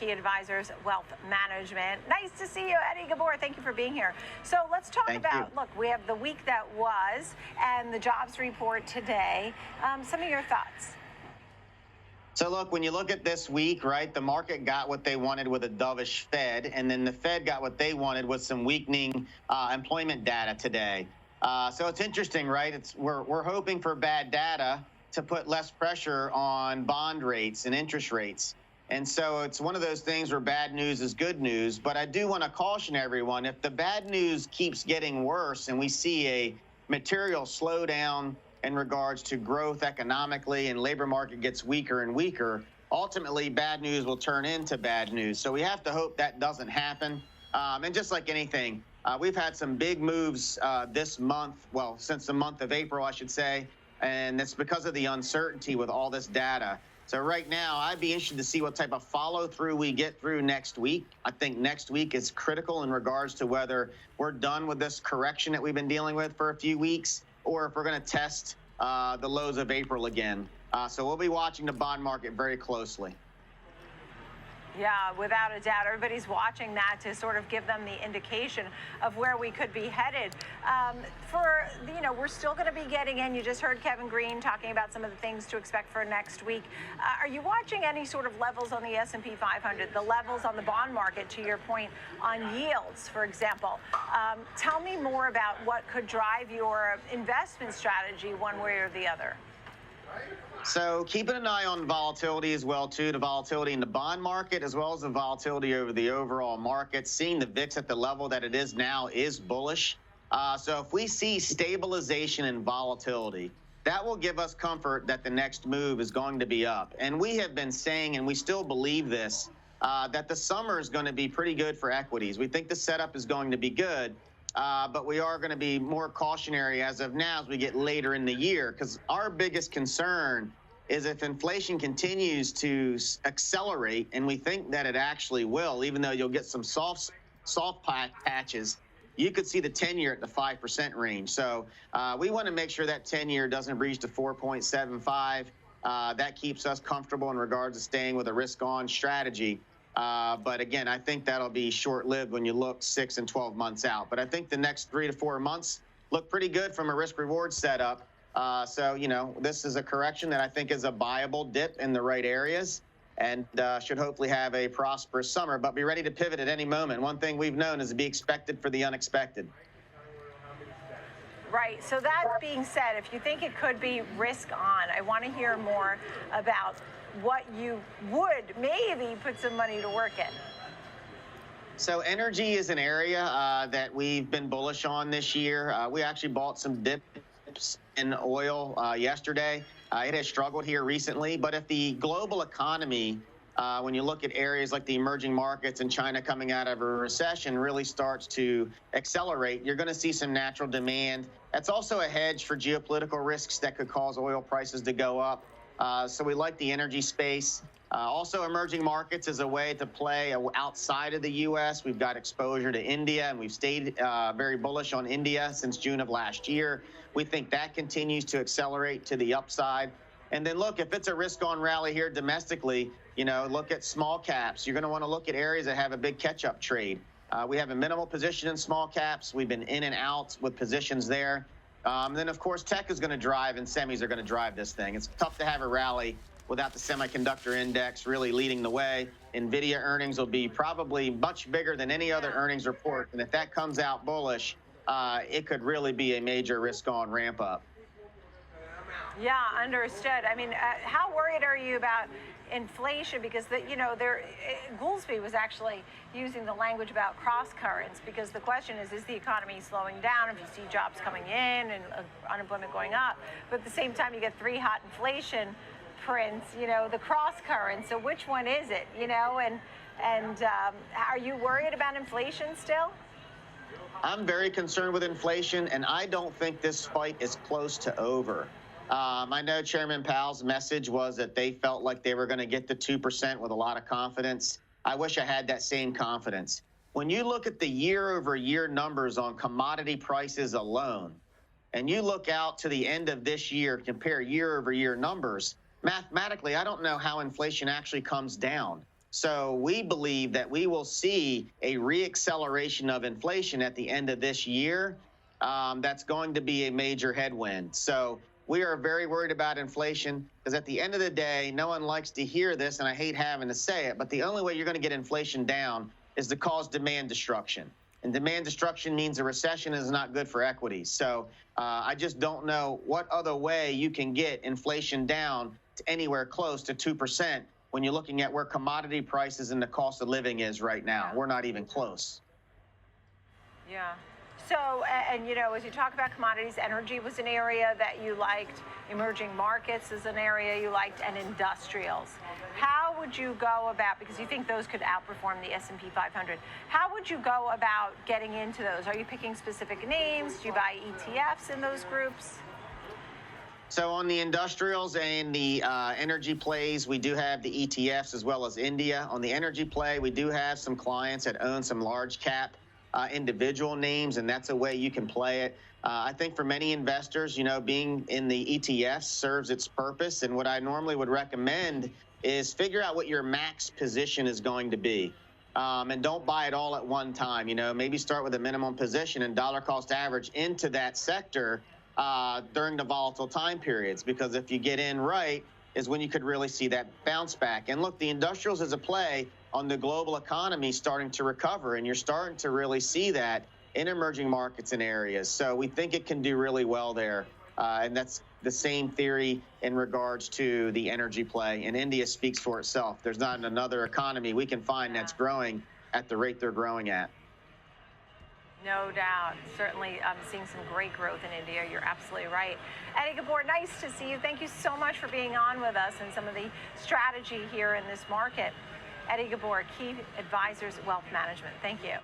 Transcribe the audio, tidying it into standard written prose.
Advisors Wealth Management. Nice to see you, Eddie Ghabour. Thank you for being here. So let's talk about, look, we have the week that was and the jobs report today. Some of your thoughts. So look, when you look at this week, right, the market got what they wanted with a dovish Fed, and then the Fed got what they wanted with some weakening employment data today. So it's interesting, right? We're hoping for bad data to put less pressure on bond rates and interest rates. And so it's one of those things where bad news is good news. But I do want to caution everyone, if the bad news keeps getting worse and we see a material slowdown in regards to growth economically and labor market gets weaker and weaker, ultimately bad news will turn into bad news. So we have to hope that doesn't happen. And just like anything, we've had some big moves this month, well, since the month of April, I should say, and it's because of the uncertainty with all this data. So right now, I'd be interested to see what type of follow-through we get through next week. I think next week is critical in regards to whether we're done with this correction that we've been dealing with for a few weeks, or if we're going to test the lows of April again. So we'll be watching the bond market very closely. Yeah, without a doubt. Everybody's watching that to sort of give them the indication of where we could be headed. We're still going to be getting in. You just heard Kevin Green talking about some of the things to expect for next week. Are you watching any sort of levels on the S&P 500, the levels on the bond market, to your point, on yields, for example? Tell me more about what could drive your investment strategy one way or the other. So keeping an eye on volatility as well, too, the volatility in the bond market as well as the volatility over the overall market. Seeing the VIX at the level that it is now is bullish. So if we see stabilization and volatility, that will give us comfort that the next move is going to be up. And we have been saying, and we still believe this, that the summer is going to be pretty good for equities. We think the setup is going to be good. But we are going to be more cautionary as of now as we get later in the year, because our biggest concern is if inflation continues to accelerate, and we think that it actually will, even though you'll get some soft patches, you could see the 10-year at the 5% range. So we want to make sure that 10-year doesn't breach to 4.75. That keeps us comfortable in regards to staying with a risk-on strategy. But again, I think that'll be short-lived when you look 6 and 12 months out. But I think the next 3 to 4 months look pretty good from a risk-reward setup. So, this is a correction that I think is a buyable dip in the right areas and should hopefully have a prosperous summer, but be ready to pivot at any moment. One thing we've known is to be expected for the unexpected. Right. So that being said, if you think it could be risk on, I want to hear more about what you would maybe put some money to work in. So energy is an area that we've been bullish on this year. We actually bought some dips in oil yesterday. It has struggled here recently, but if the global economy, when you look at areas like the emerging markets and China coming out of a recession, really starts to accelerate, you're going to see some natural demand. That's also a hedge for geopolitical risks that could cause oil prices to go up. So we like the energy space. Also, emerging markets is a way to play outside of the U.S. We've got exposure to India, and we've stayed very bullish on India since June of last year. We think that continues to accelerate to the upside. And then, look, if it's a risk-on rally here domestically, look at small caps. You're going to want to look at areas that have a big catch-up trade. We have a minimal position in small caps. We've been in and out with positions there. Then, of course, tech is going to drive and semis are going to drive this thing. It's tough to have a rally without the semiconductor index really leading the way. NVIDIA earnings will be probably much bigger than any other earnings report. And if that comes out bullish, it could really be a major risk-on ramp up. Yeah, understood. I mean, how worried are you about inflation? Because Goolsbee was actually using the language about cross currents, because the question is the economy slowing down if you see jobs coming in and unemployment going up, but at the same time you get 3 hot inflation prints, the cross currents. So which one is it? And are you worried about inflation still? I'm very concerned with inflation, and I don't think this fight is close to over. I know Chairman Powell's message was that they felt like they were going to get to 2% with a lot of confidence. I wish I had that same confidence. When you look at the year-over-year numbers on commodity prices alone, and you look out to the end of this year, compare year-over-year numbers, mathematically, I don't know how inflation actually comes down. So we believe that we will see a reacceleration of inflation at the end of this year. That's going to be a major headwind. So we are very worried about inflation because at the end of the day, no one likes to hear this, and I hate having to say it, but the only way you're going to get inflation down is to cause demand destruction. And demand destruction means a recession is not good for equities. So I just don't know what other way you can get inflation down to anywhere close to 2% when you're looking at where commodity prices and the cost of living is right now. We're not even close. Yeah. So, and you know, as you talk about commodities, energy was an area that you liked, emerging markets is an area you liked, and industrials. How would you go about, because you think those could outperform the S&P 500, how would you go about getting into those? Are you picking specific names? Do you buy ETFs in those groups? So on the industrials and the energy plays, we do have the ETFs as well as India. On the energy play, we do have some clients that own some large cap individual names, and that's a way you can play it. I think for many investors, you know, being in the ETFs serves its purpose. And what I normally would recommend is figure out what your max position is going to be. And don't buy it all at one time. You know, maybe start with a minimum position and dollar cost average into that sector during the volatile time periods, because if you get in right is when you could really see that bounce back. And look, the industrials is a play on the global economy starting to recover, and you're starting to really see that in emerging markets and areas. So we think it can do really well there. And that's the same theory in regards to the energy play. And India speaks for itself. There's not another economy we can find that's growing at the rate they're growing at. No doubt. Certainly seeing some great growth in India. You're absolutely right. Eddie Ghabour, nice to see you. Thank you so much for being on with us and some of the strategy here in this market. Eddie Ghabour, Key Advisors Wealth Management. Thank you.